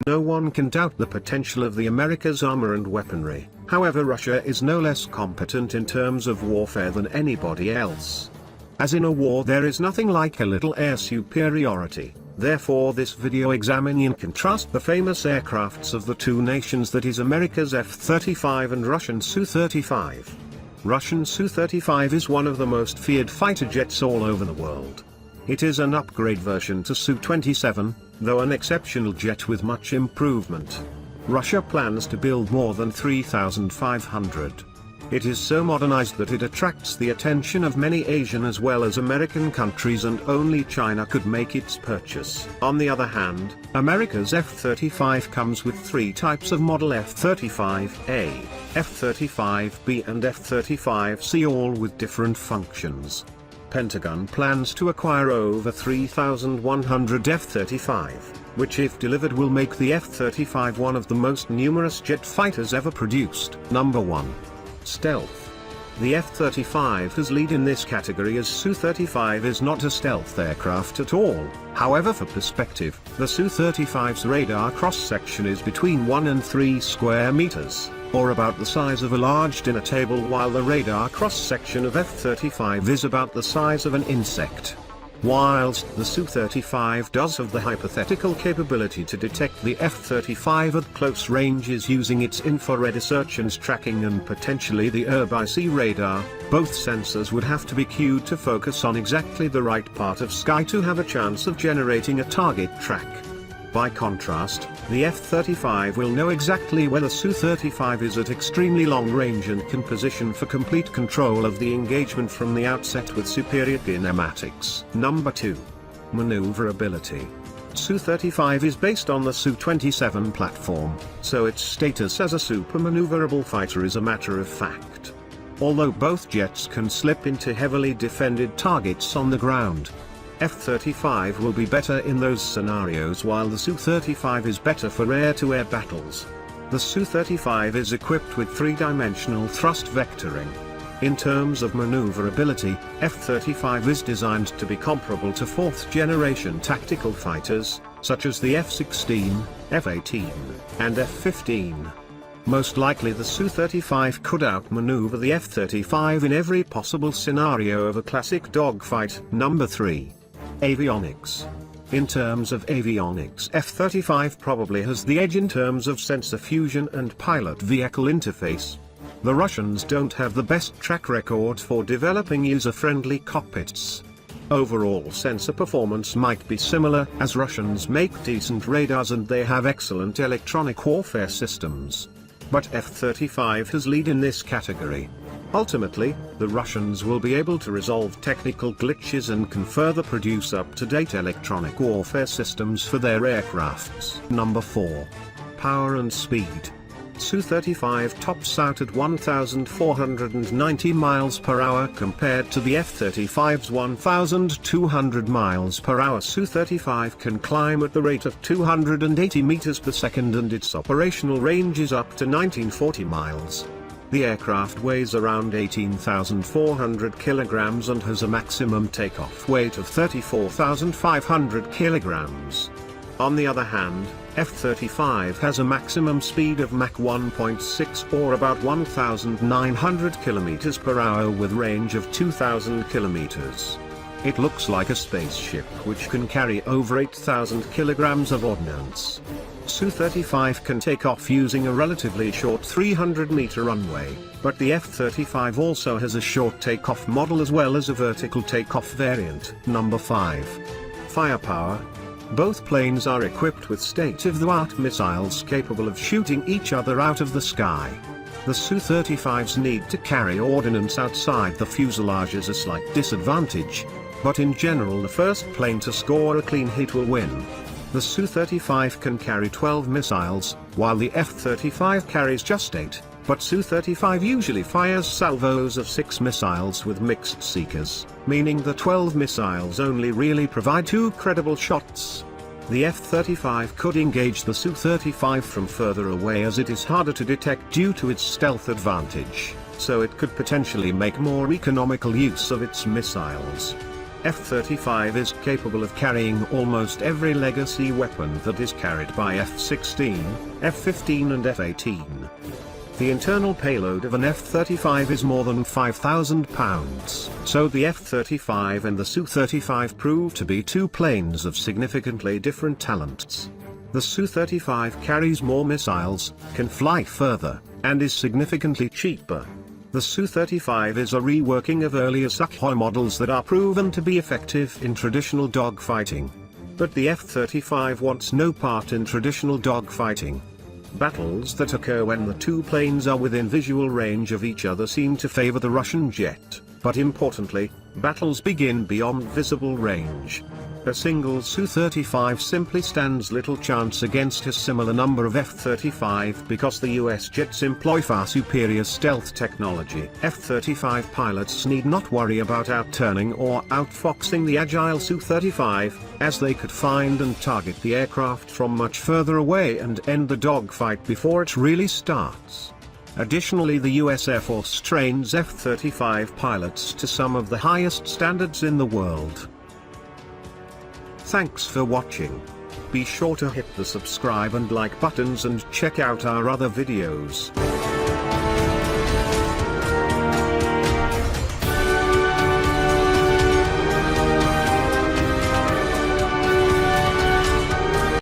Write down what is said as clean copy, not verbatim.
No one can doubt the potential of the America's armor and weaponry. However, Russia is no less competent in terms of warfare than anybody else. As in a war, there is nothing like a little air superiority. Therefore, this video examines and contrasts the famous aircrafts of the two nations, that is America's F-35 and Russian Su-35. Russian Su-35 is one of the most feared fighter jets all over the world. It is an upgrade version to Su-27, though an exceptional jet with much improvement. Russia plans to build more than 3,500. It is so modernized that it attracts the attention of many Asian as well as American countries, and only China could make its purchase. On the other hand, America's F-35 comes with three types of model: F-35A, F-35B and F-35C, all with different functions. Pentagon plans to acquire over 3,100 F-35, which if delivered will make the F-35 one of the most numerous jet fighters ever produced. Number 1. Stealth. The F-35 has lead in this category, as Su-35 is not a stealth aircraft at all. However, for perspective, the Su-35's radar cross-section is between 1 and 3 square meters, or about the size of a large dinner table, while the radar cross-section of F-35 is about the size of an insect. Whilst the Su-35 does have the hypothetical capability to detect the F-35 at close ranges using its infrared search tracking and potentially the air-by-sea radar, both sensors would have to be cued to focus on exactly the right part of sky to have a chance of generating a target track. By contrast, the F-35 will know exactly where the Su-35 is at extremely long range and can position for complete control of the engagement from the outset with superior kinematics. Number 2. Maneuverability. Su-35 is based on the Su-27 platform, so its status as a super maneuverable fighter is a matter of fact. Although both jets can slip into heavily defended targets on the ground, F-35 will be better in those scenarios, while the Su-35 is better for air-to-air battles. The Su-35 is equipped with three-dimensional thrust vectoring. In terms of maneuverability, F-35 is designed to be comparable to fourth-generation tactical fighters, such as the F-16, F-18, and F-15. Most likely the Su-35 could outmaneuver the F-35 in every possible scenario of a classic dogfight. Number 3. Avionics. In terms of avionics, F-35 probably has the edge in terms of sensor fusion and pilot-vehicle interface. The Russians don't have the best track record for developing user-friendly cockpits. Overall sensor performance might be similar, as Russians make decent radars and they have excellent electronic warfare systems. But F-35 has lead in this category. Ultimately, the Russians will be able to resolve technical glitches and can further produce up-to-date electronic warfare systems for their aircrafts. Number 4. Power and speed. Su-35 tops out at 1,490 miles per hour compared to the F-35's 1,200 miles per hour. Su-35 can climb at the rate of 280 meters per second and its operational range is up to 1940 miles. The aircraft weighs around 18,400 kilograms and has a maximum takeoff weight of 34,500 kilograms. On the other hand, F-35 has a maximum speed of Mach 1.6 or about 1,900 kilometers per hour with range of 2,000 kilometers. It looks like a spaceship which can carry over 8,000 kilograms of ordnance. Su-35 can take off using a relatively short 300-meter runway, but the F-35 also has a short takeoff model as well as a vertical takeoff variant. Number 5. Firepower. Both planes are equipped with state-of-the-art missiles capable of shooting each other out of the sky. The Su-35's need to carry ordnance outside the fuselage is a slight disadvantage, but in general the first plane to score a clean hit will win. The Su-35 can carry 12 missiles, while the F-35 carries just 8, but Su-35 usually fires salvos of 6 missiles with mixed seekers, meaning the 12 missiles only really provide 2 credible shots. The F-35 could engage the Su-35 from further away as it is harder to detect due to its stealth advantage, so it could potentially make more economical use of its missiles. F-35 is capable of carrying almost every legacy weapon that is carried by F-16, F-15 and F-18. The internal payload of an F-35 is more than 5,000 pounds, so the F-35 and the Su-35 prove to be two planes of significantly different talents. The Su-35 carries more missiles, can fly further, and is significantly cheaper. The Su-35 is a reworking of earlier Sukhoi models that are proven to be effective in traditional dogfighting. But the F-35 wants no part in traditional dogfighting. Battles that occur when the two planes are within visual range of each other seem to favor the Russian jet, but importantly, battles begin beyond visible range. A single Su-35 simply stands little chance against a similar number of F-35 because the US jets employ far superior stealth technology. F-35 pilots need not worry about outturning or outfoxing the agile Su-35, as they could find and target the aircraft from much further away and end the dogfight before it really starts. Additionally, the US Air Force trains F-35 pilots to some of the highest standards in the world. Thanks for watching. Be sure to hit the subscribe and like buttons and check out our other videos.